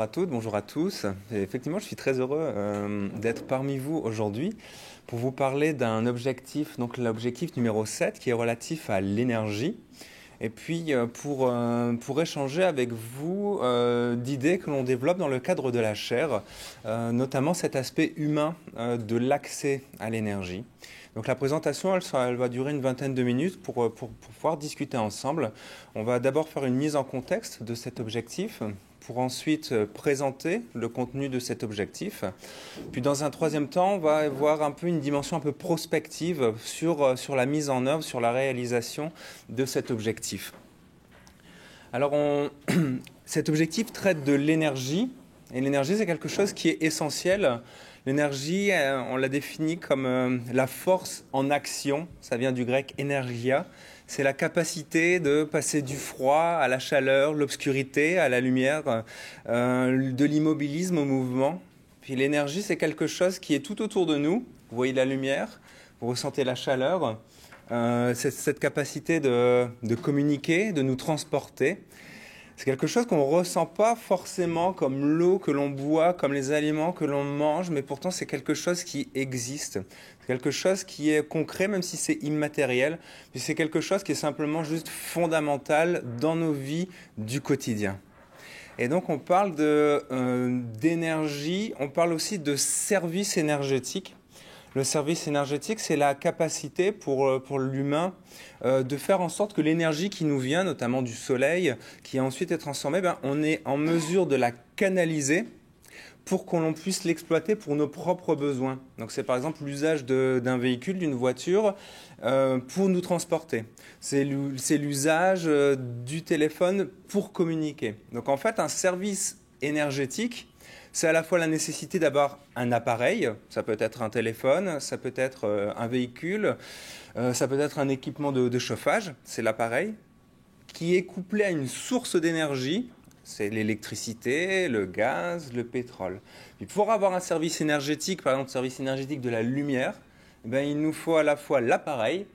bonjour à toutes, bonjour à tous. Et effectivement, je suis très heureux d'être parmi vous aujourd'hui pour vous parler d'un objectif, donc l'objectif numéro 7 qui est relatif à l'énergie. Et puis pour échanger avec vous d'idées que l'on développe dans le cadre de la chaire, notamment cet aspect humain de l'accès à l'énergie. Donc la présentation, elle va durer une vingtaine de minutes pour pouvoir discuter ensemble. On va d'abord faire une mise en contexte de cet objectif, pour ensuite présenter le contenu de cet objectif. Puis dans un troisième temps, on va avoir un peu une dimension un peu prospective sur la mise en œuvre, sur la réalisation de cet objectif. Alors cet objectif traite de l'énergie, et l'énergie c'est quelque chose qui est essentiel. L'énergie, on l'a définit comme la force en action, ça vient du grec energia. C'est la capacité de passer du froid à la chaleur, l'obscurité à la lumière, de l'immobilisme au mouvement. Puis l'énergie, c'est quelque chose qui est tout autour de nous. Vous voyez la lumière, vous ressentez la chaleur. C'est cette capacité de communiquer, de nous transporter. C'est quelque chose qu'on ne ressent pas forcément comme l'eau que l'on boit, comme les aliments que l'on mange, mais pourtant c'est quelque chose qui existe. C'est quelque chose qui est concret, même si c'est immatériel. Mais c'est quelque chose qui est simplement juste fondamental dans nos vies du quotidien. Et donc on parle d'énergie, on parle aussi de service énergétique. Le service énergétique, c'est la capacité pour l'humain de faire en sorte que l'énergie qui nous vient, notamment du soleil, qui ensuite est transformée, on est en mesure de la canaliser pour qu'on puisse l'exploiter pour nos propres besoins. Donc c'est par exemple l'usage d'un véhicule, d'une voiture, pour nous transporter. C'est l'usage du téléphone pour communiquer. Donc en fait, un service énergétique, c'est à la fois la nécessité d'avoir un appareil, ça peut être un téléphone, ça peut être un véhicule, ça peut être un équipement de chauffage, c'est l'appareil, qui est couplé à une source d'énergie, c'est l'électricité, le gaz, le pétrole. Et pour avoir un service énergétique, par exemple le service énergétique de la lumière, il nous faut à la fois l'appareil,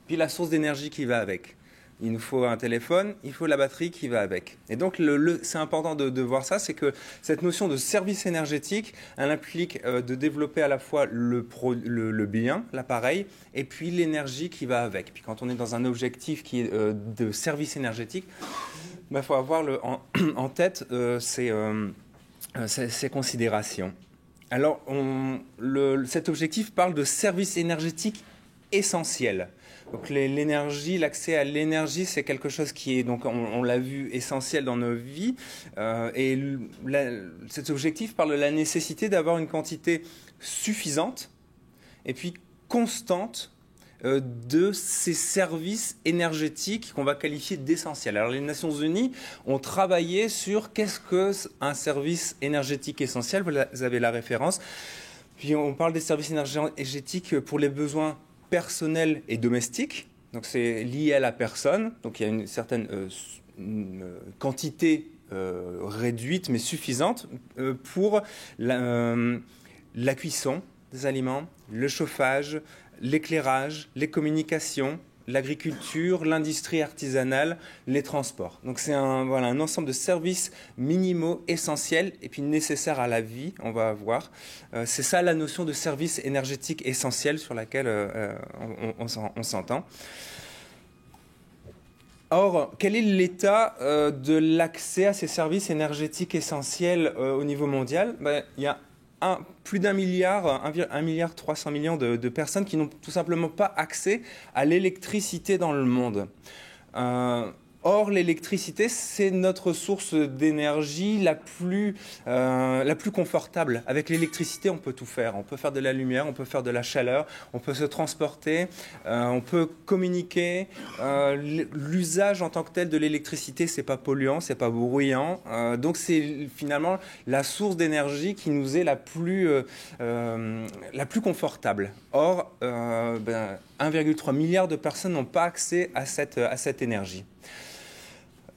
puis la source d'énergie qui va avec. Il nous faut un téléphone, il faut la batterie qui va avec. Et donc, c'est important de voir ça, c'est que cette notion de service énergétique, elle implique de développer à la fois le bien, l'appareil, et puis l'énergie qui va avec. Puis quand on est dans un objectif qui est de service énergétique, il faut avoir en tête ces considérations. Alors, cet objectif parle de service énergétique essentiel. Donc l'énergie, l'accès à l'énergie, c'est quelque chose qui est, donc on l'a vu, essentiel dans nos vies. Cet objectif parle de la nécessité d'avoir une quantité suffisante et puis constante de ces services énergétiques qu'on va qualifier d'essentiels. Alors les Nations Unies ont travaillé sur qu'est-ce qu'un service énergétique essentiel. Vous avez la référence. Puis on parle des services énergétiques pour les besoins personnel et domestique, donc c'est lié à la personne, donc il y a une certaine quantité réduite mais suffisante pour la cuisson des aliments, le chauffage, l'éclairage, les communications, l'agriculture, l'industrie artisanale, les transports. Donc c'est un ensemble de services minimaux essentiels et puis nécessaires à la vie, on va voir. C'est ça la notion de service énergétique essentiel sur laquelle on s'entend. Or, quel est l'état de l'accès à ces services énergétiques essentiels au niveau mondial ? Il y a plus d'1 milliard, 1,3 milliard de personnes qui n'ont tout simplement pas accès à l'électricité dans le monde. Or, l'électricité, c'est notre source d'énergie la plus confortable. Avec l'électricité, on peut tout faire. On peut faire de la lumière, on peut faire de la chaleur, on peut se transporter, on peut communiquer. L'usage en tant que tel de l'électricité, c'est pas polluant, c'est pas bruyant. Donc, c'est finalement la source d'énergie qui nous est la plus confortable. Or, 1,3 milliard de personnes n'ont pas accès à cette énergie.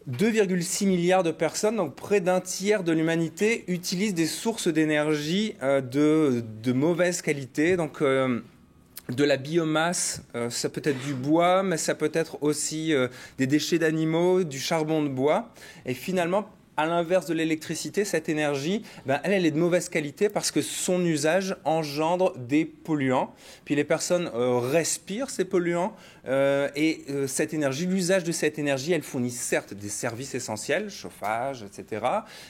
2,6 milliards de personnes, donc près d'un tiers de l'humanité, utilisent des sources d'énergie de mauvaise qualité. Donc, de la biomasse, ça peut être du bois, mais ça peut être aussi des déchets d'animaux, du charbon de bois. Et finalement, À l'inverse de l'électricité, cette énergie, ben, elle est de mauvaise qualité parce que son usage engendre des polluants. Puis les personnes respirent ces polluants cette énergie, l'usage de cette énergie, elle fournit certes des services essentiels, chauffage, etc.,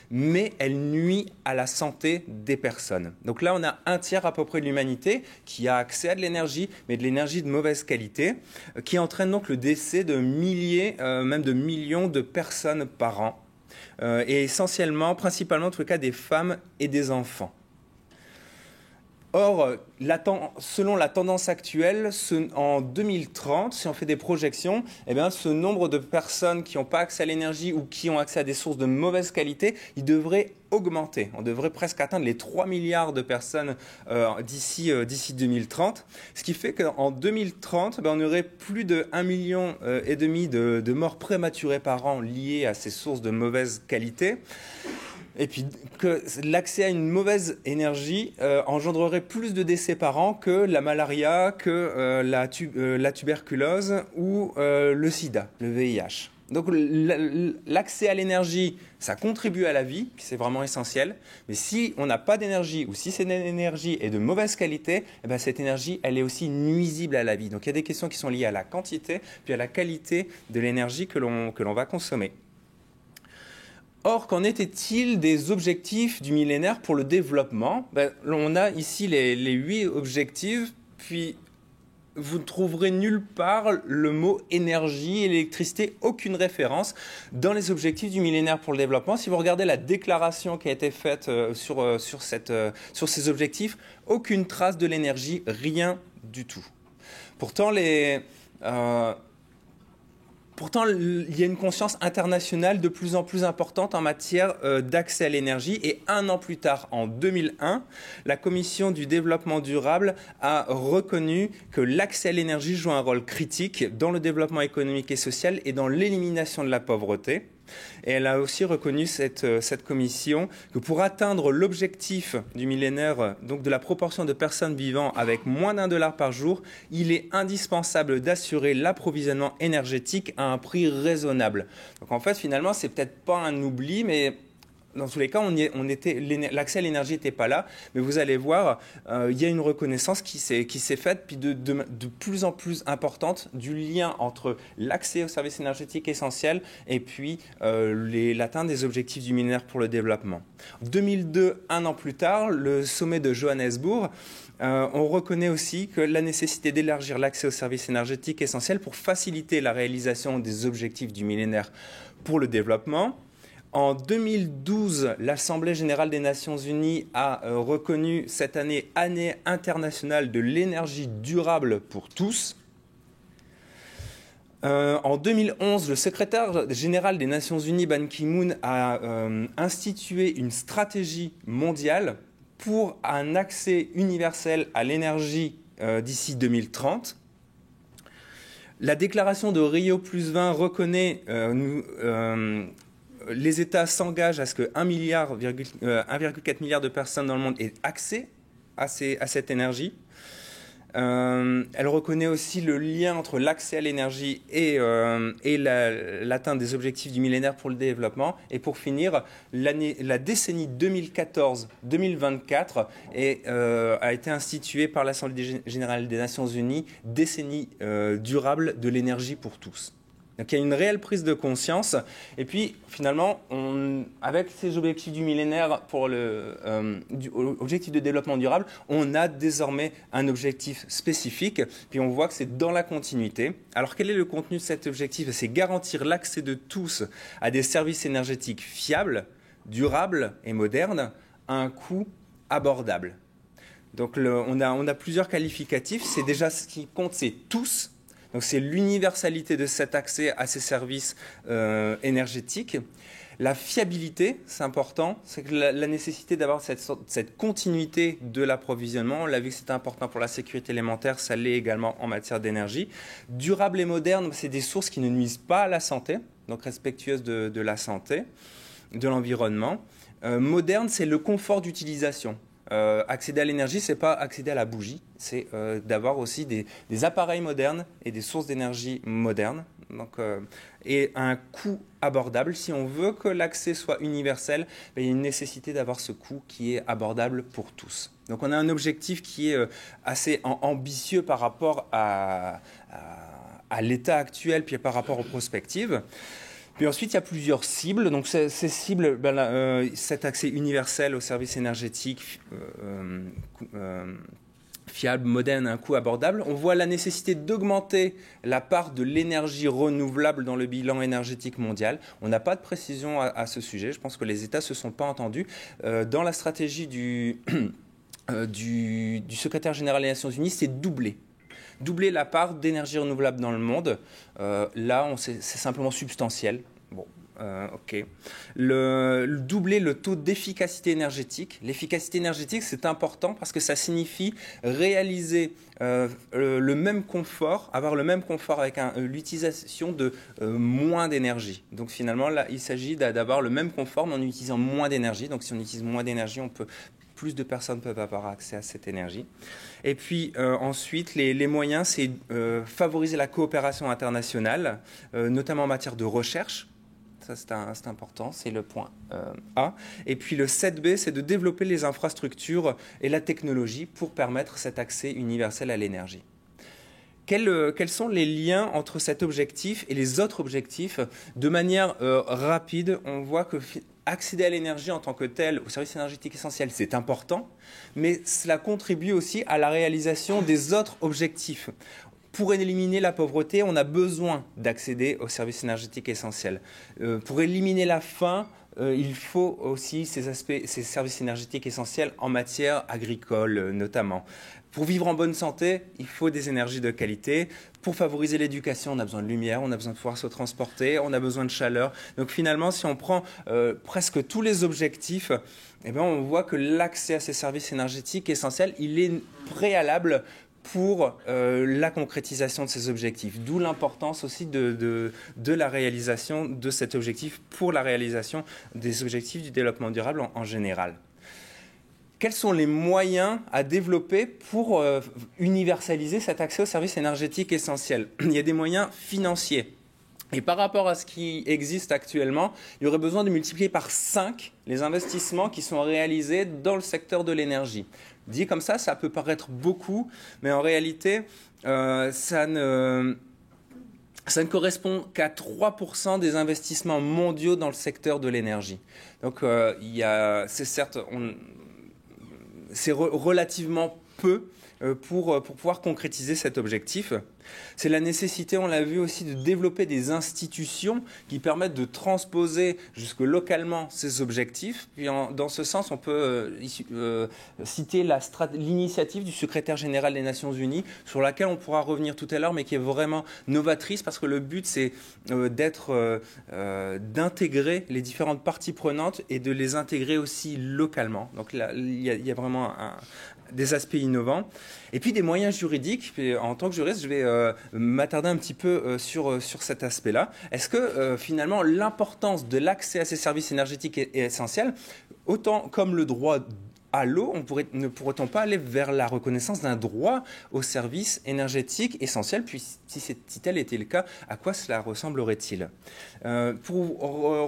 mais elle nuit à la santé des personnes. Donc là, on a un tiers à peu près de l'humanité qui a accès à de l'énergie, mais de l'énergie de mauvaise qualité, qui entraîne donc le décès de milliers, même de millions de personnes par an. Et essentiellement, principalement, en tout cas, des femmes et des enfants. Or, selon la tendance actuelle, en 2030, si on fait des projections, eh bien, ce nombre de personnes qui n'ont pas accès à l'énergie ou qui ont accès à des sources de mauvaise qualité, il devrait augmenter. On devrait presque atteindre les 3 milliards de personnes d'ici 2030. Ce qui fait qu'en 2030, on aurait plus de 1,5 million de morts prématurées par an liées à ces sources de mauvaise qualité. Et puis que l'accès à une mauvaise énergie engendrerait plus de décès par an que la malaria, que la tuberculose ou le sida, le VIH. Donc l'accès à l'énergie, ça contribue à la vie, c'est vraiment essentiel. Mais si on n'a pas d'énergie ou si cette énergie est de mauvaise qualité, eh bien cette énergie, elle est aussi nuisible à la vie. Donc il y a des questions qui sont liées à la quantité puis à la qualité de l'énergie que l'on va consommer. Or, qu'en était-il des objectifs du millénaire pour le développement? On a ici les 8 objectifs, puis vous ne trouverez nulle part le mot énergie, électricité, aucune référence dans les objectifs du millénaire pour le développement. Si vous regardez la déclaration qui a été faite sur ces objectifs, aucune trace de l'énergie, rien du tout. Pourtant, Pourtant, il y a une conscience internationale de plus en plus importante en matière d'accès à l'énergie. Et 1 an plus tard, en 2001, la Commission du développement durable a reconnu que l'accès à l'énergie joue un rôle critique dans le développement économique et social et dans l'élimination de la pauvreté. Et elle a aussi reconnu, cette commission, que pour atteindre l'objectif du millénaire, donc de la proportion de personnes vivant avec moins d'$1 par jour, il est indispensable d'assurer l'approvisionnement énergétique à un prix raisonnable. Donc en fait, finalement, c'est peut-être pas un oubli, mais dans tous les cas, l'accès à l'énergie n'était pas là, mais vous allez voir, il y a une reconnaissance qui s'est faite, puis de plus en plus importante, du lien entre l'accès aux services énergétiques essentiels et puis l'atteinte des objectifs du millénaire pour le développement. En 2002, 1 an plus tard, le sommet de Johannesburg, on reconnaît aussi que la nécessité d'élargir l'accès aux services énergétiques essentiels pour faciliter la réalisation des objectifs du millénaire pour le développement. En 2012, l'Assemblée générale des Nations unies a reconnu cette année internationale de l'énergie durable pour tous. En 2011, le secrétaire général des Nations unies, Ban Ki-moon, a institué une stratégie mondiale pour un accès universel à l'énergie d'ici 2030. La déclaration de Rio + 20 reconnaît les États s'engagent à ce que 1,4 milliard de personnes dans le monde aient accès à cette énergie. Elle reconnaît aussi le lien entre l'accès à l'énergie et l'atteinte des objectifs du millénaire pour le développement. Et pour finir, la décennie 2014-2024 a été instituée par l'Assemblée générale des Nations unies, décennie durable de l'énergie pour tous. Donc il y a une réelle prise de conscience. Et puis finalement, avec ces objectifs du millénaire pour l'objectif de développement durable, on a désormais un objectif spécifique. Puis on voit que c'est dans la continuité. Alors quel est le contenu de cet objectif? C'est garantir l'accès de tous à des services énergétiques fiables, durables et modernes à un coût abordable. Donc on a plusieurs qualificatifs. C'est déjà ce qui compte, c'est tous. Donc c'est l'universalité de cet accès à ces services énergétiques. La fiabilité, c'est important, c'est que la nécessité d'avoir cette continuité de l'approvisionnement. On l'a vu que c'était important pour la sécurité alimentaire, ça l'est également en matière d'énergie. Durable et moderne, c'est des sources qui ne nuisent pas à la santé, donc respectueuses de la santé, de l'environnement. Moderne, c'est le confort d'utilisation. accéder à l'énergie, c'est pas accéder à la bougie, c'est d'avoir aussi des appareils modernes et des sources d'énergie modernes. Donc, et à un coût abordable. Si on veut que l'accès soit universel, il y a une nécessité d'avoir ce coût qui est abordable pour tous. Donc on a un objectif qui est assez ambitieux par rapport à l'état actuel, puis par rapport aux prospectives. Puis ensuite, il y a plusieurs cibles. Donc ces cibles, cet accès universel aux services énergétiques fiable, moderne, à un coût abordable. On voit la nécessité d'augmenter la part de l'énergie renouvelable dans le bilan énergétique mondial. On n'a pas de précision à ce sujet. Je pense que les États ne se sont pas entendus. Dans la stratégie du secrétaire général des Nations Unies, c'est doubler la part d'énergie renouvelable dans le monde. Là, c'est simplement substantiel. Bon, ok. Doubler le taux d'efficacité énergétique. L'efficacité énergétique, c'est important parce que ça signifie réaliser le même confort, avoir le même confort avec l'utilisation de moins d'énergie. Donc finalement, là, il s'agit d'avoir le même confort, mais en utilisant moins d'énergie. Donc si on utilise moins d'énergie, plus de personnes peuvent avoir accès à cette énergie. Et puis ensuite, les moyens, c'est favoriser la coopération internationale, notamment en matière de recherche. Ça, c'est important, c'est le point A. Et puis le 7B, c'est de développer les infrastructures et la technologie pour permettre cet accès universel à l'énergie. Quels sont les liens entre cet objectif et les autres objectifs? De manière rapide, on voit que accéder à l'énergie en tant que tel, au service énergétique essentiel, c'est important, mais cela contribue aussi à la réalisation des autres objectifs. Pour éliminer la pauvreté, on a besoin d'accéder aux services énergétiques essentiels. Pour éliminer la faim, il faut aussi ces services énergétiques essentiels en matière agricole notamment. Pour vivre en bonne santé, il faut des énergies de qualité. Pour favoriser l'éducation, on a besoin de lumière, on a besoin de pouvoir se transporter, on a besoin de chaleur. Donc finalement, si on prend presque tous les objectifs, eh bien, on voit que l'accès à ces services énergétiques essentiels, il est préalable pour la concrétisation de ces objectifs. D'où l'importance aussi de la réalisation de cet objectif pour la réalisation des objectifs du développement durable en général. Quels sont les moyens à développer pour universaliser cet accès aux services énergétiques essentiels? Il y a des moyens financiers. Et par rapport à ce qui existe actuellement, il y aurait besoin de multiplier par 5 les investissements qui sont réalisés dans le secteur de l'énergie. Dit comme ça peut paraître beaucoup, mais en réalité, ça ne correspond qu'à 3% des investissements mondiaux dans le secteur de l'énergie. Donc, c'est certes, c'est relativement peu pour pouvoir concrétiser cet objectif. C'est la nécessité, on l'a vu aussi, de développer des institutions qui permettent de transposer jusque localement ces objectifs. Puis dans ce sens, on peut citer l'initiative du secrétaire général des Nations Unies, sur laquelle on pourra revenir tout à l'heure, mais qui est vraiment novatrice, parce que le but, c'est d'intégrer les différentes parties prenantes et de les intégrer aussi localement. Donc là, il y a vraiment des aspects innovants. Et puis des moyens juridiques. Et en tant que juriste, je vais m'attarder un petit peu sur cet aspect-là. Est-ce que finalement l'importance de l'accès à ces services énergétiques est essentielle, autant comme le droit à l'eau, ne pourrait-on pas aller vers la reconnaissance d'un droit aux services énergétiques essentiels? Puis si tel était le cas, à quoi cela ressemblerait-il? Pour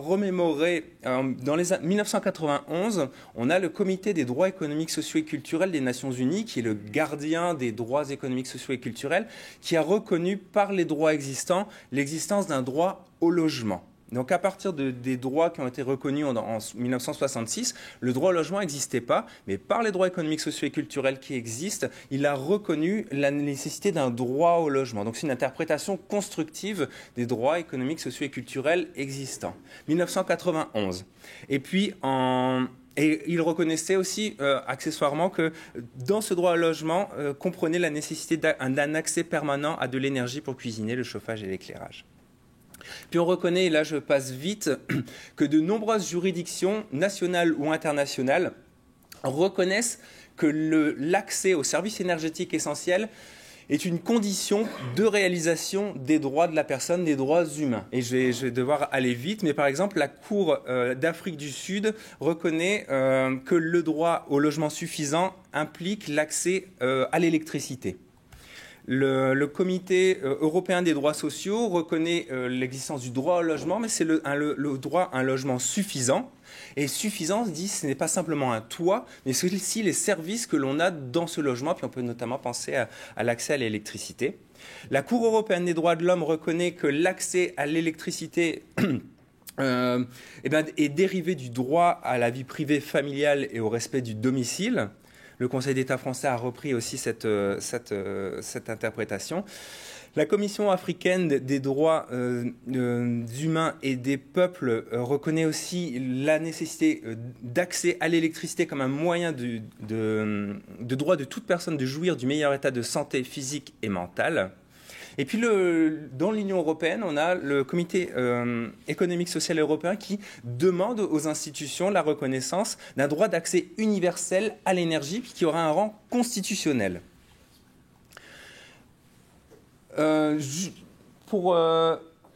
remémorer, dans les 1991, on a le Comité des droits économiques, sociaux et culturels des Nations Unies, qui est le gardien des droits économiques, sociaux et culturels, qui a reconnu par les droits existants l'existence d'un droit au logement. Donc à partir des droits qui ont été reconnus en 1966, le droit au logement n'existait pas, mais par les droits économiques, sociaux et culturels qui existent, il a reconnu la nécessité d'un droit au logement. Donc c'est une interprétation constructive des droits économiques, sociaux et culturels existants. 1991. Et puis Et il reconnaissait aussi accessoirement que dans ce droit au logement comprenait la nécessité d'un accès permanent à de l'énergie pour cuisiner, le chauffage et l'éclairage. Puis on reconnaît, et là je passe vite, que de nombreuses juridictions nationales ou internationales reconnaissent que l'accès aux services énergétiques essentiels, est une condition de réalisation des droits de la personne, des droits humains. Et je vais devoir aller vite, mais par exemple, la Cour d'Afrique du Sud reconnaît que le droit au logement suffisant implique l'accès à l'électricité. Le Comité européen des droits sociaux reconnaît l'existence du droit au logement, mais c'est le droit à un logement suffisant. Et suffisance dit ce n'est pas simplement un toit, mais c'est aussi les services que l'on a dans ce logement. Puis on peut notamment penser à l'accès à l'électricité. La Cour européenne des droits de l'homme reconnaît que l'accès à l'électricité est dérivé du droit à la vie privée familiale et au respect du domicile. Le Conseil d'État français a repris aussi cette interprétation. La Commission africaine des droits humains et des peuples reconnaît aussi la nécessité d'accès à l'électricité comme un moyen de droit de toute personne de jouir du meilleur état de santé physique et mentale. Et puis dans l'Union européenne, on a le Comité économique social européen qui demande aux institutions la reconnaissance d'un droit d'accès universel à l'énergie qui aura un rang constitutionnel.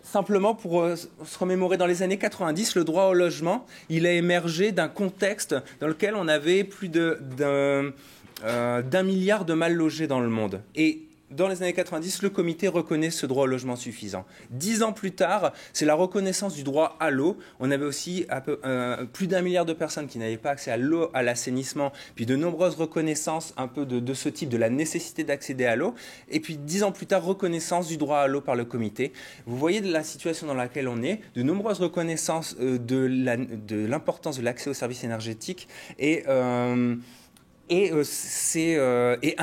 Simplement pour se remémorer, dans les années 90, le droit au logement, il a émergé d'un contexte dans lequel on avait plus d'un milliard de mal logés dans le monde. Et dans les années 90, le comité reconnaît ce droit au logement suffisant. 10 ans plus tard, c'est la reconnaissance du droit à l'eau. On avait aussi plus d'1 milliard de personnes qui n'avaient pas accès à l'eau, à l'assainissement, puis de nombreuses reconnaissances un peu de ce type, de la nécessité d'accéder à l'eau. Et puis 10 ans plus tard, reconnaissance du droit à l'eau par le comité. Vous voyez la situation dans laquelle on est, de nombreuses reconnaissances de l'importance de l'accès aux services énergétiques et 1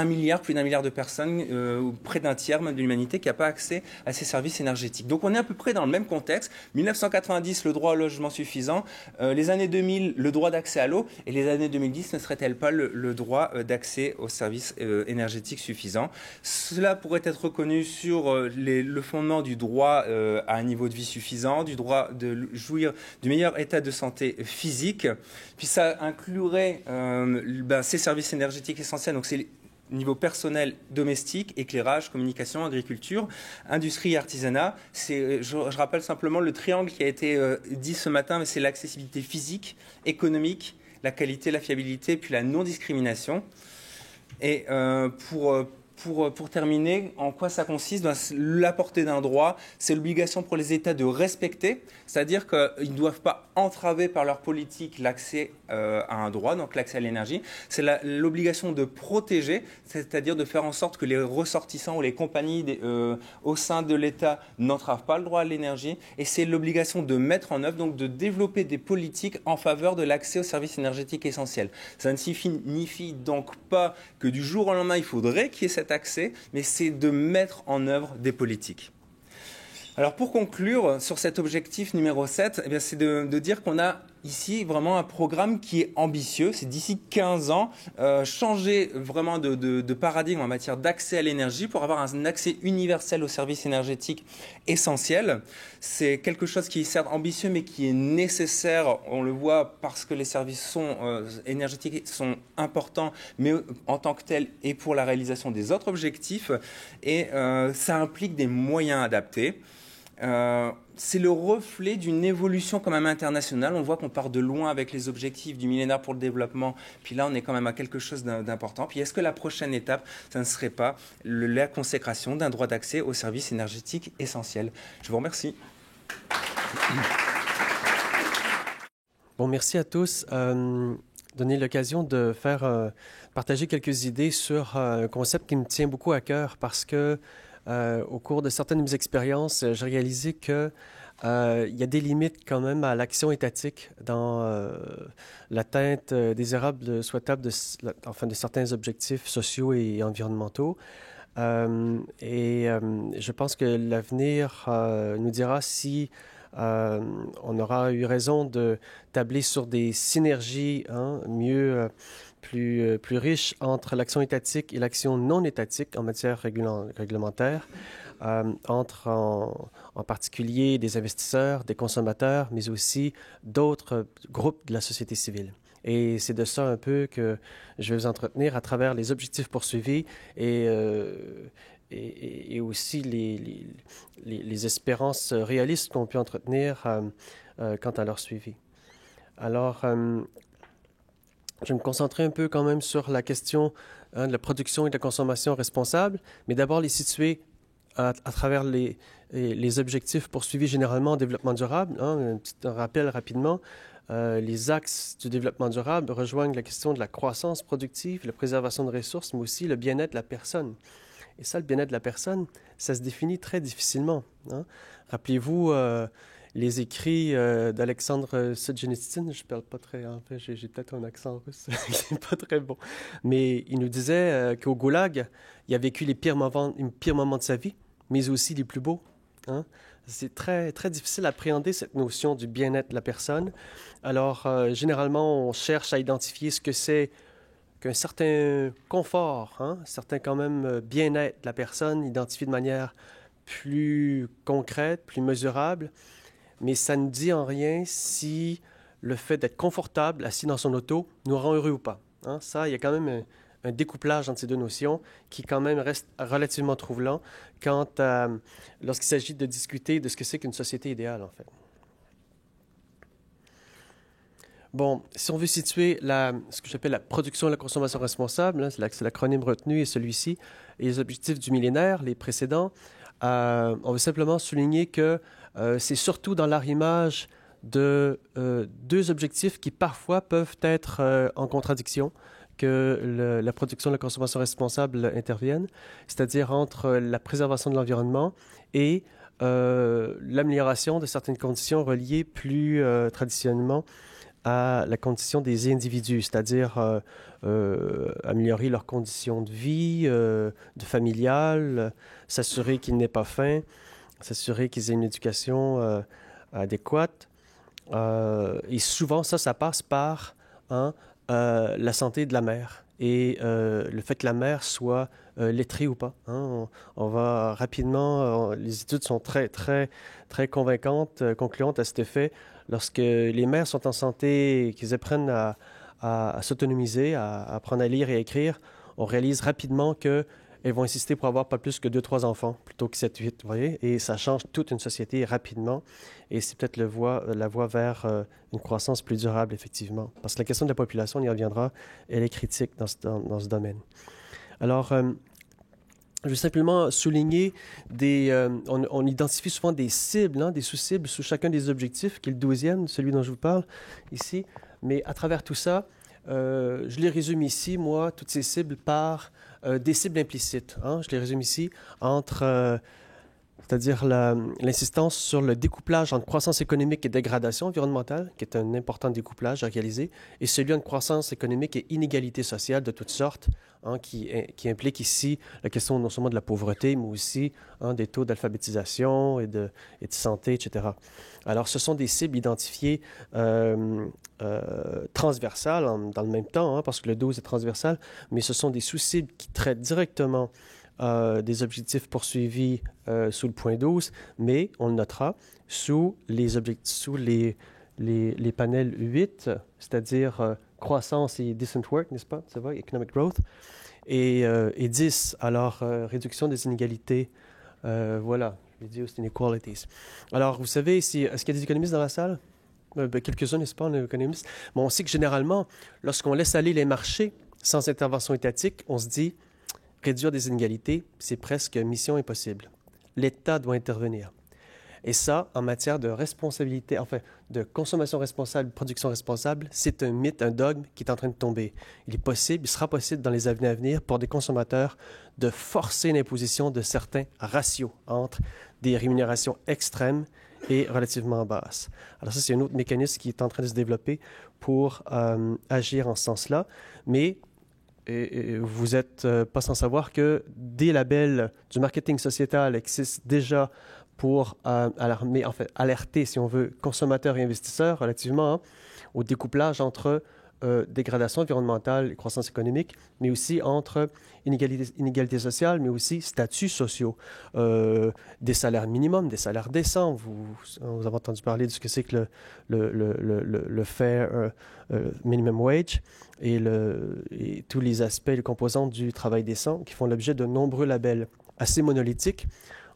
milliard, plus d'1 milliard de personnes, près d'un tiers même de l'humanité qui n'a pas accès à ces services énergétiques. Donc on est à peu près dans le même contexte. 1990, le droit au logement suffisant. Les années 2000, le droit d'accès à l'eau. Et les années 2010 ne seraient-elles pas le droit d'accès aux services énergétiques suffisants? Cela pourrait être reconnu sur le fondement du droit à un niveau de vie suffisant, du droit de jouir du meilleur état de santé physique. Puis ça inclurait ces services énergétiques essentiels, donc c'est niveau personnel, domestique, éclairage, communication, agriculture, industrie et artisanat. Je rappelle simplement le triangle qui a été dit ce matin, mais c'est l'accessibilité physique, économique, la qualité, la fiabilité, puis la non-discrimination. Et pour terminer, en quoi ça consiste? La portée d'un droit, c'est l'obligation pour les États de respecter, c'est-à-dire qu'ils ne doivent pas entraver par leur politique l'accès à un droit, donc l'accès à l'énergie. C'est l'obligation de protéger, c'est-à-dire de faire en sorte que les ressortissants ou les compagnies au sein de l'État n'entravent pas le droit à l'énergie. Et c'est l'obligation de mettre en œuvre, donc de développer des politiques en faveur de l'accès aux services énergétiques essentiels. Ça ne signifie donc pas que du jour au lendemain, il faudrait qu'il y ait cet accès, mais c'est de mettre en œuvre des politiques. Alors pour conclure sur cet objectif numéro 7, eh bien, c'est de dire qu'on a ici vraiment un programme qui est ambitieux. C'est d'ici 15 ans, changer vraiment de paradigme en matière d'accès à l'énergie pour avoir un accès universel aux services énergétiques essentiels. C'est quelque chose qui est certes ambitieux mais qui est nécessaire. On le voit parce que les services énergétiques sont importants, mais en tant que tels et pour la réalisation des autres objectifs. Et ça implique des moyens adaptés. C'est le reflet d'une évolution quand même internationale. On voit qu'on part de loin avec les objectifs du millénaire pour le développement. Puis là, on est quand même à quelque chose d'important. Puis est-ce que la prochaine étape, ça ne serait pas la consécration d'un droit d'accès aux services énergétiques essentiels? Je vous remercie. Bon, merci à tous. Donner l'occasion de partager quelques idées sur un concept qui me tient beaucoup à cœur parce que au cours de certaines de mes expériences, j'ai réalisé qu'il y a des limites quand même à l'action étatique dans l'atteinte désirable, souhaitable de certains objectifs sociaux et environnementaux. Je pense que l'avenir nous dira si on aura eu raison de tabler sur des synergies plus riches entre l'action étatique et l'action non étatique en matière réglementaire, entre en particulier des investisseurs, des consommateurs, mais aussi d'autres groupes de la société civile. Et c'est de ça un peu que je vais vous entretenir à travers les objectifs poursuivis et et aussi les espérances réalistes qu'on peut entretenir quant à leur suivi. Alors, je vais me concentrer un peu quand même sur la question de la production et de la consommation responsable, mais d'abord les situer à travers les objectifs poursuivis généralement en développement durable. Un petit rappel rapidement. Les axes du développement durable rejoignent la question de la croissance productive, la préservation de ressources, mais aussi le bien-être de la personne. Et ça, le bien-être de la personne, ça se définit très difficilement. Rappelez-vous les écrits d'Alexandre Solzhenitsyn. Je ne parle pas très... En fait, j'ai peut-être un accent russe qui n'est pas très bon. Mais il nous disait qu'au Goulag, il a vécu les pires moments de sa vie, mais aussi les plus beaux. C'est très, très difficile d'appréhender cette notion du bien-être de la personne. Alors, généralement, on cherche à identifier ce que c'est qu'un certain confort, un certain quand même bien-être de la personne, identifié de manière plus concrète, plus mesurable. Mais ça ne dit en rien si le fait d'être confortable, assis dans son auto, nous rend heureux ou pas. Ça, il y a quand même un découplage entre ces deux notions qui quand même reste relativement troublant lorsqu'il s'agit de discuter de ce que c'est qu'une société idéale, en fait. Bon, si on veut situer ce que j'appelle la production et la consommation responsable, c'est l'acronyme retenu et celui-ci, et les objectifs du millénaire, les précédents, on veut simplement souligner que c'est surtout dans l'arrimage de deux objectifs qui parfois peuvent être en contradiction que la production et la consommation responsable interviennent, c'est-à-dire entre la préservation de l'environnement et l'amélioration de certaines conditions reliées plus traditionnellement à la condition des individus, c'est-à-dire améliorer leurs conditions de vie, de familiale, s'assurer qu'ils n'aient pas faim, s'assurer qu'ils aient une éducation adéquate. Et souvent, ça passe par la santé de la mère et le fait que la mère soit lettrée ou pas. On va rapidement, les études sont très, très, très convaincantes, concluantes à cet effet. Lorsque les mères sont en santé et qu'ils apprennent à s'autonomiser, à apprendre à lire et à écrire, on réalise rapidement qu'elles vont insister pour avoir pas plus que 2-3 enfants plutôt que 7-8, vous voyez? Et ça change toute une société rapidement. Et c'est peut-être la voie vers une croissance plus durable, effectivement. Parce que la question de la population, on y reviendra, elle est critique dans ce domaine. Alors, je vais simplement souligner on identifie souvent des cibles, des sous-cibles sous chacun des objectifs, qui est le 12e, celui dont je vous parle ici. Mais à travers tout ça, je les résume ici, moi, toutes ces cibles par des cibles implicites. Je les résume ici entre, c'est-à-dire l'insistance sur le découplage entre croissance économique et dégradation environnementale, qui est un important découplage à réaliser, et celui entre croissance économique et inégalité sociale de toutes sortes, qui implique ici la question non seulement de la pauvreté, mais aussi des taux d'alphabétisation et de santé, etc. Alors, ce sont des cibles identifiées transversales dans le même temps, parce que le 12 est transversal, mais ce sont des sous-cibles qui traitent directement des objectifs poursuivis sous le point 12, mais on le notera sous les panels 8, c'est-à-dire croissance et decent work, n'est-ce pas? Ça va, economic growth. Et 10, alors réduction des inégalités, voilà, reduced inequalities. Alors, vous savez, est-ce qu'il y a des économistes dans la salle? Quelques-uns, n'est-ce pas, les économistes? Bon, on sait que généralement, lorsqu'on laisse aller les marchés sans intervention étatique, on se dit réduire des inégalités, c'est presque mission impossible. L'État doit intervenir. Et ça, en matière de responsabilité, enfin, de consommation responsable, production responsable, c'est un mythe, un dogme qui est en train de tomber. Il sera possible dans les années à venir pour des consommateurs de forcer l'imposition de certains ratios entre des rémunérations extrêmes et relativement basses. Alors ça, c'est un autre mécanisme qui est en train de se développer pour agir en ce sens-là, mais vous n'êtes pas sans savoir que des labels du marketing sociétal existent déjà pour alerter, si on veut, consommateurs et investisseurs relativement au découplage entre dégradation environnementale et croissance économique, mais aussi entre inégalité sociale, mais aussi statuts sociaux, des salaires minimums, des salaires décents. Vous avez entendu parler de ce que c'est que le fair minimum wage et tous les aspects, les composantes du travail décent qui font l'objet de nombreux labels assez monolithique.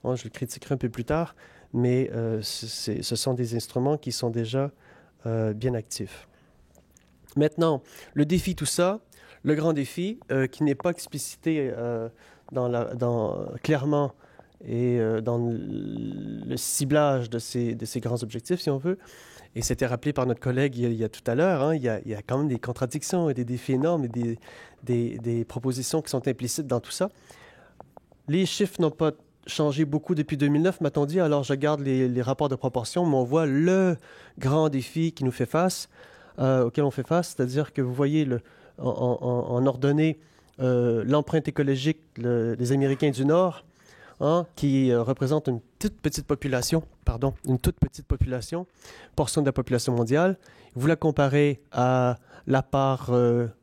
Bon, je le critiquerai un peu plus tard, mais ce sont des instruments qui sont déjà bien actifs. Maintenant, le défi, tout ça, le grand défi, qui n'est pas explicité clairement et dans le ciblage de ces grands objectifs, si on veut, et c'était rappelé par notre collègue il y a tout à l'heure, hein, il y a quand même des contradictions et des défis énormes et des propositions qui sont implicites dans tout ça. Les chiffres n'ont pas changé beaucoup depuis 2009, m'a-t-on dit, alors je garde les rapports de proportion, mais on voit le grand défi qui nous fait face, auquel on fait face, c'est-à-dire que vous voyez en ordonnée l'empreinte écologique des Américains du Nord, hein, qui représente une toute petite population, portion de la population mondiale. Vous la comparez à la part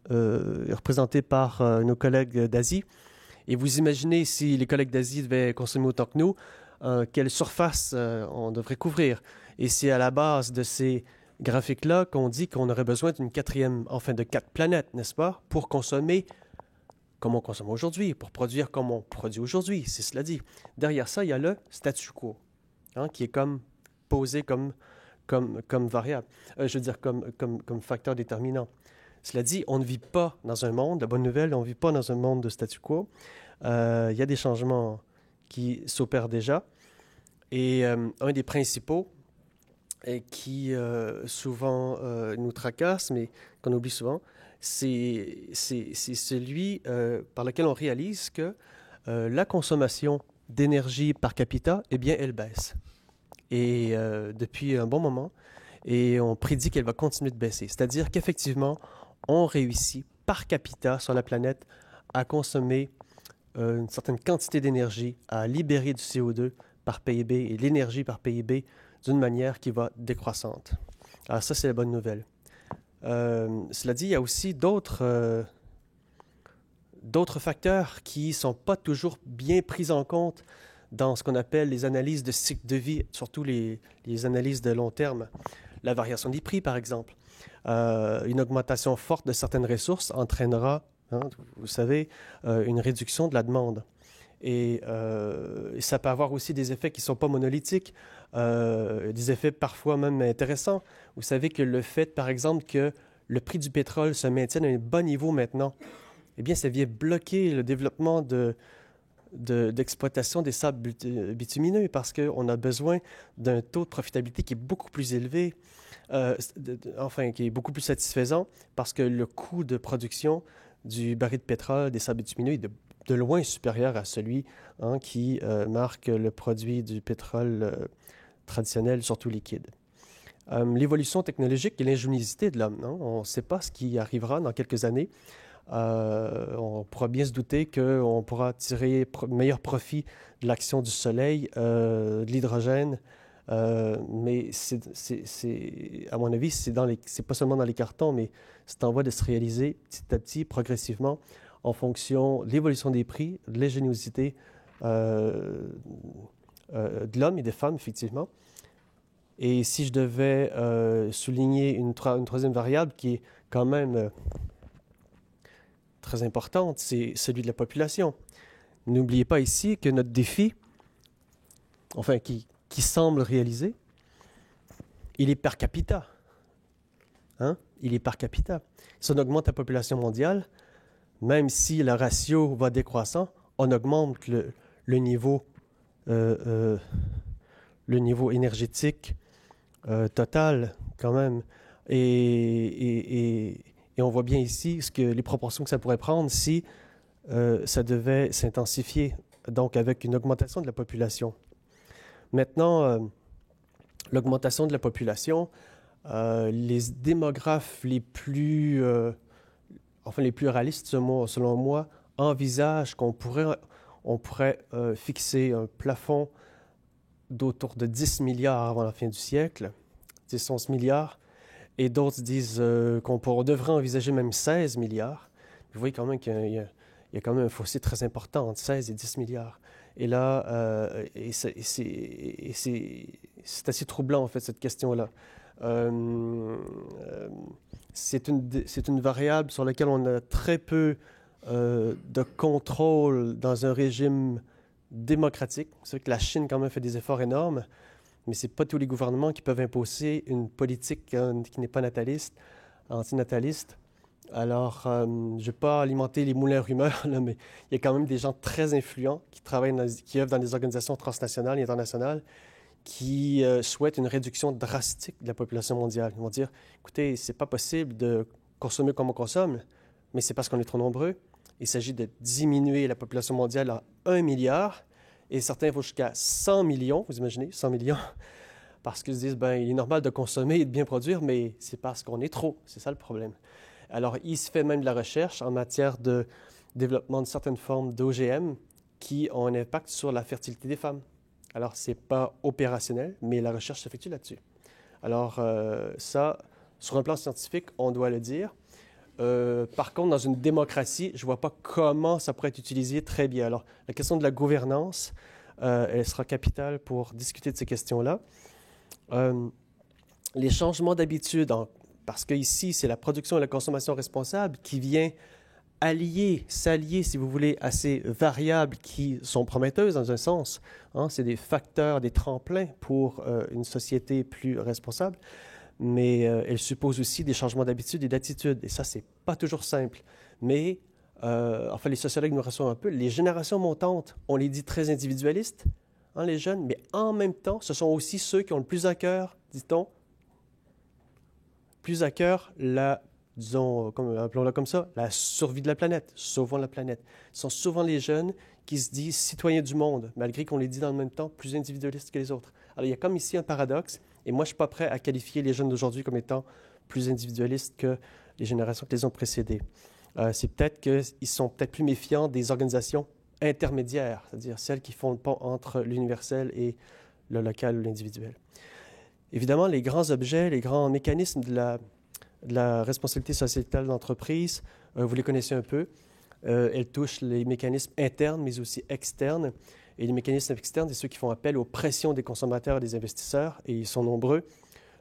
représentée par nos collègues d'Asie, et vous imaginez si les collègues d'Asie devaient consommer autant que nous, quelle surface on devrait couvrir. Et c'est à la base de ces graphiques-là qu'on dit qu'on aurait besoin de 4 planètes, n'est-ce pas, pour consommer comme on consomme aujourd'hui, pour produire comme on produit aujourd'hui, c'est cela dit. Derrière ça, il y a le statu quo, hein, qui est comme posé comme variable, comme facteur déterminant. Cela dit, on ne vit pas dans un monde, la bonne nouvelle, on ne vit pas dans un monde de statu quo. Il y a des changements qui s'opèrent déjà. Et un des principaux, et qui souvent nous tracasse, mais qu'on oublie souvent, c'est celui par lequel on réalise que la consommation d'énergie par capita, eh bien, elle baisse. Et depuis un bon moment, et on prédit qu'elle va continuer de baisser. C'est-à-dire qu'effectivement, on réussit par capita sur la planète à consommer une certaine quantité d'énergie, à libérer du CO2 par PIB et l'énergie par PIB d'une manière qui va décroissante. Alors ça, c'est la bonne nouvelle. Cela dit, il y a aussi d'autres facteurs qui ne sont pas toujours bien pris en compte dans ce qu'on appelle les analyses de cycle de vie, surtout les analyses de long terme. La variation des prix, par exemple. Une augmentation forte de certaines ressources entraînera, hein, vous savez, une réduction de la demande. Et ça peut avoir aussi des effets qui ne sont pas monolithiques, des effets parfois même intéressants. Vous savez que le fait, par exemple, que le prix du pétrole se maintienne à un bon niveau maintenant, eh bien, ça vient bloquer le développement d'exploitation des sables bitumineux parce qu'on a besoin d'un taux de profitabilité qui est beaucoup plus élevé, qui est beaucoup plus satisfaisant parce que le coût de production du baril de pétrole des sables bitumineux est de loin supérieur à celui, hein, qui marque le produit du pétrole traditionnel, surtout liquide. L'évolution technologique et l'ingéniosité de l'homme, hein, on ne sait pas ce qui arrivera dans quelques années. On pourra bien se douter qu'on pourra tirer meilleur profit de l'action du soleil, de l'hydrogène, mais à mon avis, c'est pas seulement dans les cartons, mais c'est en voie de se réaliser petit à petit, progressivement, en fonction de l'évolution des prix, de l'ingéniosité de l'homme et des femmes, effectivement. Et si je devais souligner une troisième variable qui est quand même très importante, c'est celui de la population. N'oubliez pas ici que notre défi, qui semble réalisé, il est per capita. Hein? Il est par capita. Si on augmente la population mondiale, même si le ratio va décroissant, on augmente le niveau énergétique total quand même. Et on voit bien ici les proportions que ça pourrait prendre si ça devait s'intensifier, donc avec une augmentation de la population. Maintenant, l'augmentation de la population, les démographes les plus réalistes, selon moi, envisagent qu'on pourrait fixer un plafond d'autour de 10 milliards avant la fin du siècle, 10-11 milliards, et d'autres disent qu'on devrait envisager même 16 milliards. Vous voyez quand même qu'il y a quand même un fossé très important entre 16 et 10 milliards. Et là, c'est assez troublant, en fait, cette question-là. C'est une variable sur laquelle on a très peu de contrôle dans un régime démocratique. C'est vrai que la Chine, quand même, fait des efforts énormes, mais ce n'est pas tous les gouvernements qui peuvent imposer une politique qui n'est pas nataliste, antinataliste. Alors, je ne vais pas alimenter les moulins à rumeurs, là, mais il y a quand même des gens très influents qui travaillent, qui œuvrent dans des organisations transnationales et internationales qui souhaitent une réduction drastique de la population mondiale. Ils vont dire, écoutez, c'est pas possible de consommer comme on consomme, mais c'est parce qu'on est trop nombreux. Il s'agit de diminuer la population mondiale à 1 milliard, et certains vont jusqu'à 100 millions, vous imaginez, 100 millions, parce qu'ils se disent, ben, il est normal de consommer et de bien produire, mais c'est parce qu'on est trop, c'est ça le problème. Alors, il se fait même de la recherche en matière de développement de certaines formes d'OGM qui ont un impact sur la fertilité des femmes. Alors, ce n'est pas opérationnel, mais la recherche s'effectue là-dessus. Alors, ça, sur un plan scientifique, on doit le dire. Par contre, dans une démocratie, je ne vois pas comment ça pourrait être utilisé très bien. Alors, la question de la gouvernance, elle sera capitale pour discuter de ces questions-là. Les changements d'habitude, parce qu'ici, c'est la production et la consommation responsable qui vient s'allier, si vous voulez, à ces variables qui sont prometteuses dans un sens. C'est des facteurs, des tremplins pour une société plus responsable, mais elle suppose aussi des changements d'habitude et d'attitude. Et ça, c'est pas toujours simple. Mais, enfin, les sociologues nous rassurent un peu. Les générations montantes, on les dit très individualistes, les jeunes, mais en même temps, ce sont aussi ceux qui ont le plus à cœur, dit-on, plus à cœur disons, appelons-la comme ça, la survie de la planète, sauvons la planète. Ce sont souvent les jeunes qui se disent citoyens du monde, malgré qu'on les dit dans le même temps plus individualistes que les autres. Alors, il y a comme ici un paradoxe, et moi, je ne suis pas prêt à qualifier les jeunes d'aujourd'hui comme étant plus individualistes que les générations qui les ont précédées. C'est peut-être qu'ils sont peut-être plus méfiants des organisations intermédiaires, c'est-à-dire celles qui font le pont entre l'universel et le local ou l'individuel. Évidemment, les grands objets, les grands mécanismes de la responsabilité sociétale d'entreprise, vous les connaissez un peu. Elles touchent les mécanismes internes, mais aussi externes. Et les mécanismes externes, c'est ceux qui font appel aux pressions des consommateurs et des investisseurs, et ils sont nombreux.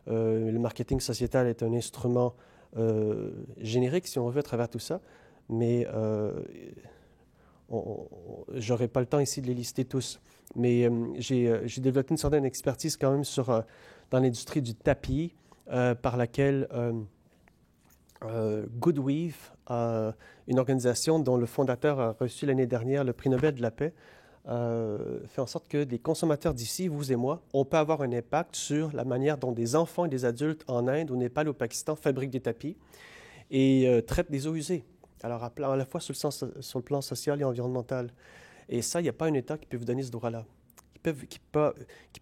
Le marketing sociétal est un instrument générique, si on veut, à travers tout ça, mais je n'aurai pas le temps ici de les lister tous. Mais j'ai développé une certaine expertise quand même dans l'industrie du tapis, par laquelle Goodweave, une organisation dont le fondateur a reçu l'année dernière le prix Nobel de la paix, fait en sorte que les consommateurs d'ici, vous et moi, on peut avoir un impact sur la manière dont des enfants et des adultes en Inde, au Népal, au Pakistan fabriquent des tapis et traitent des eaux usées. Alors, à la fois sur le plan social et environnemental. Et ça, il n'y a pas un État qui peut vous donner ce droit-là. Qui ne peut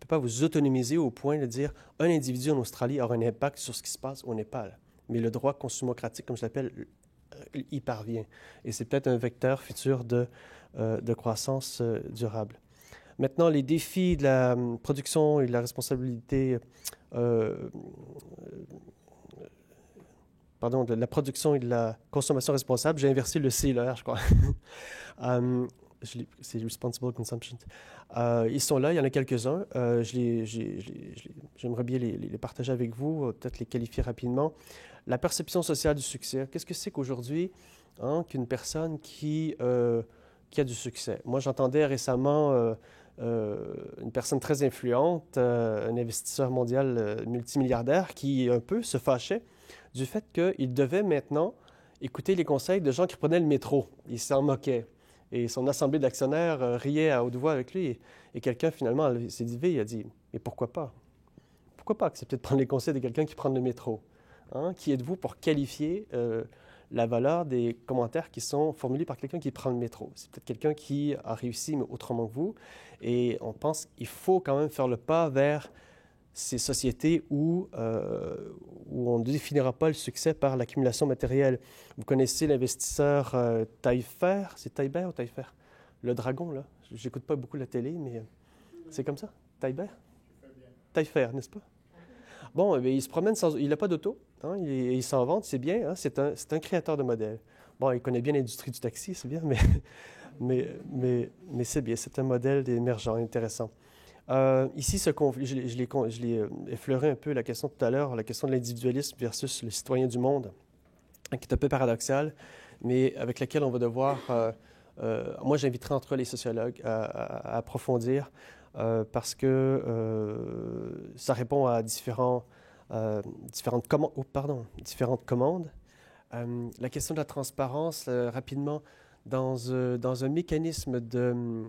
pas vous autonomiser au point de dire un individu en Australie aura un impact sur ce qui se passe au Népal. Mais le droit consumocratique, comme je l'appelle, y parvient. Et c'est peut-être un vecteur futur de croissance durable. Maintenant, les défis de la production et de la responsabilité, de la production et de la consommation responsable, j'ai inversé le C et le R, je crois. C'est Responsible Consumption. Ils sont là, il y en a quelques-uns. J'aimerais bien les partager avec vous, peut-être les qualifier rapidement. La perception sociale du succès. Qu'est-ce que c'est qu'aujourd'hui qu'une personne qui a du succès? Moi, j'entendais récemment une personne très influente, un investisseur mondial multimilliardaire, qui un peu se fâchait du fait qu'il devait maintenant écouter les conseils de gens qui prenaient le métro. Il s'en moquait. Et son assemblée d'actionnaires riait à haute voix avec lui. Et quelqu'un, finalement, s'est levé et a dit « Mais pourquoi pas? Pourquoi pas accepter de prendre les conseils de quelqu'un qui prend le métro? Qui êtes-vous pour qualifier la valeur des commentaires qui sont formulés par quelqu'un qui prend le métro? C'est peut-être quelqu'un qui a réussi, mais autrement que vous. Et on pense qu'il faut quand même faire le pas vers ces sociétés où on ne définira pas le succès par l'accumulation matérielle. Vous connaissez l'investisseur Taillefer, c'est Taillefer ou Taillefer? Le dragon, là. Je n'écoute pas beaucoup la télé, mais c'est comme ça? Taillefer? Taillefer, n'est-ce pas? Bon, il se promène il n'a pas d'auto, il s'en vante, c'est bien, c'est un créateur de modèles. Bon, il connaît bien l'industrie du taxi, c'est bien, mais c'est bien, c'est un modèle émergent, intéressant. Ici, ce conflit, je l'ai effleuré un peu la question tout à l'heure, la question de l'individualisme versus le citoyen du monde, qui est un peu paradoxale, mais avec laquelle on va devoir moi, j'inviterais entre les sociologues à approfondir parce que ça répond à différentes commandes. La question de la transparence, rapidement, dans les mécanismes de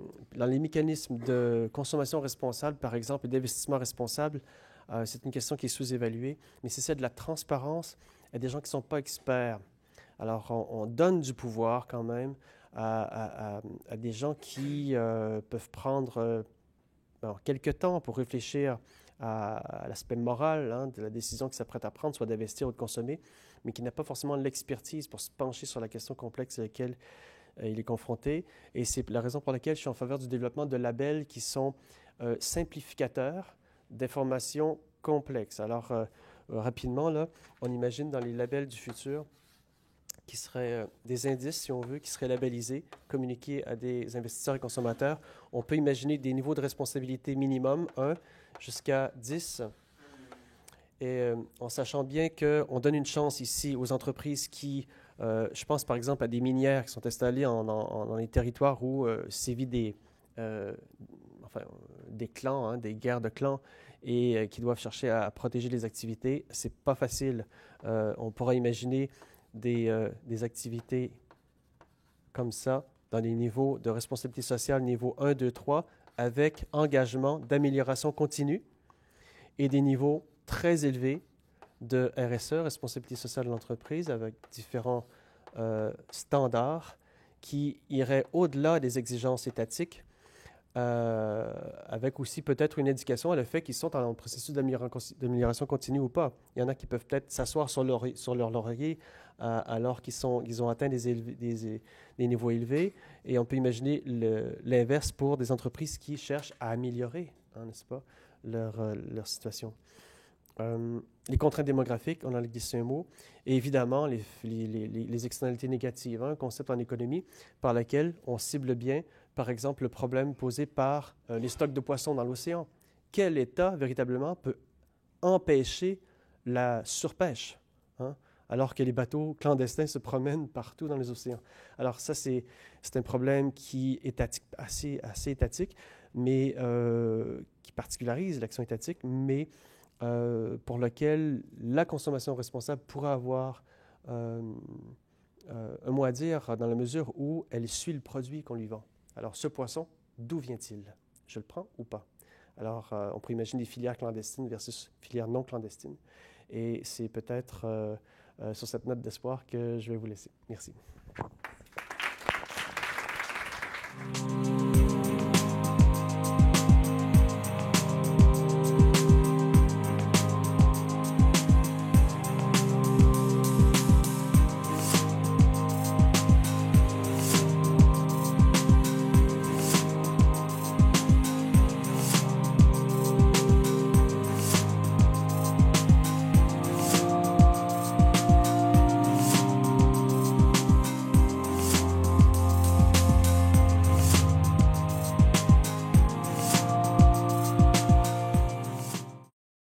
consommation responsable, par exemple, et d'investissement responsable, c'est une question qui est sous-évaluée, mais c'est celle de la transparence à des gens qui ne sont pas experts. Alors, on donne du pouvoir quand même à des gens qui peuvent prendre quelques temps pour réfléchir à l'aspect moral de la décision qu'ils s'apprêtent à prendre, soit d'investir ou de consommer, mais qui n'a pas forcément l'expertise pour se pencher sur la question complexe à laquelle il est confronté. Et c'est la raison pour laquelle je suis en faveur du développement de labels qui sont simplificateurs d'informations complexes. Alors, rapidement, là, on imagine dans les labels du futur qui seraient des indices, si on veut, qui seraient labellisés, communiqués à des investisseurs et consommateurs. On peut imaginer des niveaux de responsabilité minimum, 1 jusqu'à 10, et en sachant bien qu'on donne une chance ici aux entreprises qui, je pense par exemple à des minières qui sont installées dans les territoires où sévit des clans, des guerres de clans, et qui doivent chercher à protéger les activités. C'est pas facile. On pourra imaginer des activités comme ça dans les niveaux de responsabilité sociale, niveau 1, 2, 3, avec engagement d'amélioration continue et des niveaux très élevés de RSE, responsabilité sociale de l'entreprise, avec différents standards qui iraient au-delà des exigences étatiques, avec aussi peut-être une indication à le fait qu'ils sont en processus d'amélioration continue ou pas. Il y en a qui peuvent peut-être s'asseoir sur leur laurier alors qu'ils ont atteint des niveaux élevés, et on peut imaginer l'inverse pour des entreprises qui cherchent à améliorer, n'est-ce pas, leur situation. Les contraintes démographiques, on en a glissé un mot, et évidemment les externalités négatives, un concept en économie par lequel on cible bien, par exemple, le problème posé par les stocks de poissons dans l'océan. Quel État, véritablement, peut empêcher la surpêche, alors que les bateaux clandestins se promènent partout dans les océans? Alors ça, c'est un problème qui est assez étatique, mais qui particularise l'action étatique, mais pour lequel la consommation responsable pourra avoir un mot à dire dans la mesure où elle suit le produit qu'on lui vend. Alors, ce poisson, d'où vient-il? Je le prends ou pas? Alors, on peut imaginer des filières clandestines versus filières non clandestines. Et c'est peut-être sur cette note d'espoir que je vais vous laisser. Merci.